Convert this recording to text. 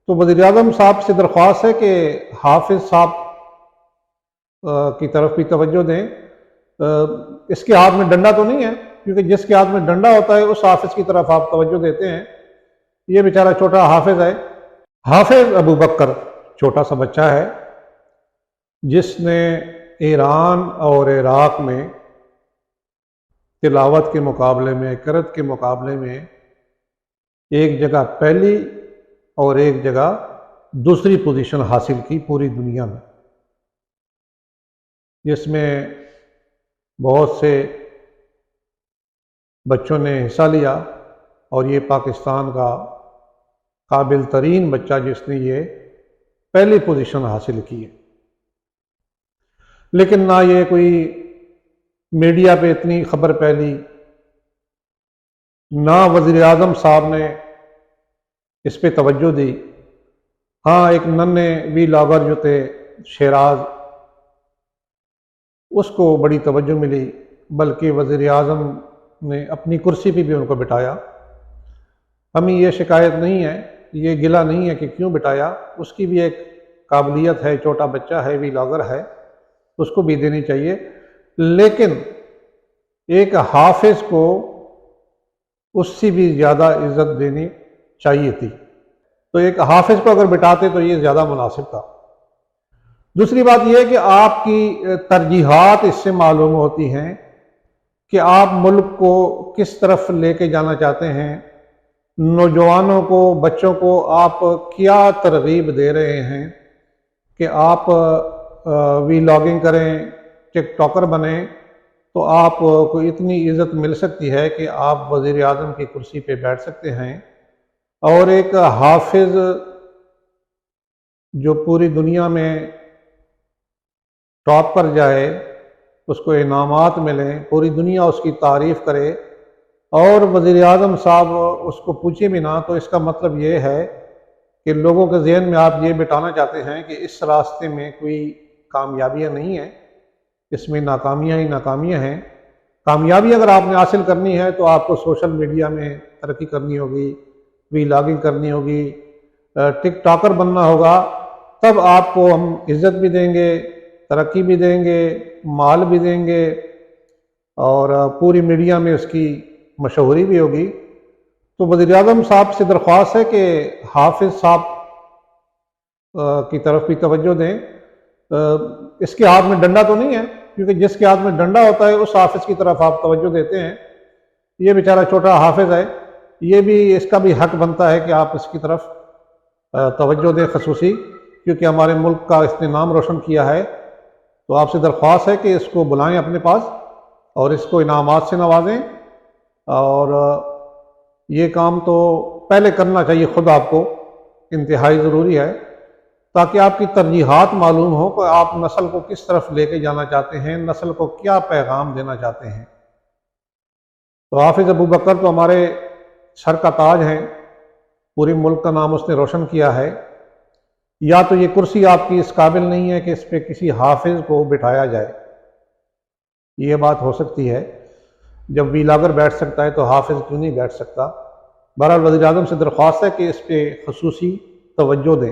تو وزیر اعظم صاحب سے درخواست ہے کہ حافظ صاحب کی طرف بھی توجہ دیں۔ اس کے ہاتھ میں ڈنڈا تو نہیں ہے، کیونکہ جس کے ہاتھ میں ڈنڈا ہوتا ہے اس حافظ کی طرف آپ توجہ دیتے ہیں۔ یہ بیچارہ چھوٹا حافظ ہے، حافظ ابو بکر چھوٹا سا بچہ ہے جس نے ایران اور عراق میں تلاوت کے مقابلے میں، قرأت کے مقابلے میں ایک جگہ پہلی اور ایک جگہ دوسری پوزیشن حاصل کی پوری دنیا میں، جس میں بہت سے بچوں نے حصہ لیا، اور یہ پاکستان کا قابل ترین بچہ جس نے یہ پہلی پوزیشن حاصل کی ہے۔ لیکن نہ یہ کوئی میڈیا پہ اتنی خبر پھیلی، نہ وزیر اعظم صاحب نے اس پہ توجہ دی۔ ہاں، ایک ننھے ولاگر جو تھے شیراز، اس کو بڑی توجہ ملی، بلکہ وزیر اعظم نے اپنی کرسی پہ بھی ان کو بٹھایا۔ ہمیں یہ شکایت نہیں ہے، یہ گلہ نہیں ہے کہ کیوں بٹھایا، اس کی بھی ایک قابلیت ہے، چھوٹا بچہ ہے، ولاگر ہے، اس کو بھی دینی چاہیے۔ لیکن ایک حافظ کو اس سے بھی زیادہ عزت دینی چاہیے تھی، تو ایک حافظ کو اگر بٹھاتے تو یہ زیادہ مناسب تھا۔ دوسری بات یہ ہے کہ آپ کی ترجیحات اس سے معلوم ہوتی ہیں کہ آپ ملک کو کس طرف لے کے جانا چاہتے ہیں، نوجوانوں کو، بچوں کو آپ کیا ترغیب دے رہے ہیں کہ آپ ویلاگنگ کریں، ٹک ٹاکر بنیں، تو آپ کو اتنی عزت مل سکتی ہے کہ آپ وزیر اعظم کی کرسی پہ بیٹھ سکتے ہیں۔ اور ایک حافظ جو پوری دنیا میں ٹاپ پر جائے، اس کو انعامات ملیں، پوری دنیا اس کی تعریف کرے، اور وزیر اعظم صاحب اس کو پوچھے بھی نہ، تو اس کا مطلب یہ ہے کہ لوگوں کے ذہن میں آپ یہ بٹھانا چاہتے ہیں کہ اس راستے میں کوئی کامیابیاں نہیں ہیں، اس میں ناکامیاں ہی ناکامیاں ہیں۔ کامیابی اگر آپ نے حاصل کرنی ہے تو آپ کو سوشل میڈیا میں ترقی کرنی ہوگی، ویلاگنگ کرنی ہوگی، ٹک ٹاکر بننا ہوگا، تب آپ کو ہم عزت بھی دیں گے، ترقی بھی دیں گے، مال بھی دیں گے، اور پوری میڈیا میں اس کی مشہوری بھی ہوگی۔ تو وزیر اعظم صاحب سے درخواست ہے کہ حافظ صاحب کی طرف بھی توجہ دیں۔ اس کے ہاتھ میں ڈنڈا تو نہیں ہے، کیونکہ جس کے ہاتھ میں ڈنڈا ہوتا ہے اس حافظ کی طرف آپ توجہ دیتے ہیں۔ یہ بیچارہ چھوٹا حافظ ہے، یہ بھی، اس کا بھی حق بنتا ہے کہ آپ اس کی طرف توجہ دیں خصوصی، کیونکہ ہمارے ملک کا اس نے نام روشن کیا ہے۔ تو آپ سے درخواست ہے کہ اس کو بلائیں اپنے پاس اور اس کو انعامات سے نوازیں، اور یہ کام تو پہلے کرنا چاہیے خود آپ کو، انتہائی ضروری ہے، تاکہ آپ کی ترجیحات معلوم ہو کہ آپ نسل کو کس طرف لے کے جانا چاہتے ہیں، نسل کو کیا پیغام دینا چاہتے ہیں۔ تو حافظ ابو بکر تو ہمارے سر کا تاج ہیں، پورے ملک کا نام اس نے روشن کیا ہے۔ یا تو یہ کرسی آپ کی اس قابل نہیں ہے کہ اس پہ کسی حافظ کو بٹھایا جائے، یہ بات ہو سکتی ہے۔ جب ویلاگر بیٹھ سکتا ہے تو حافظ کیوں نہیں بیٹھ سکتا؟ بہرحال وزیر اعظم سے درخواست ہے کہ اس پہ خصوصی توجہ دیں۔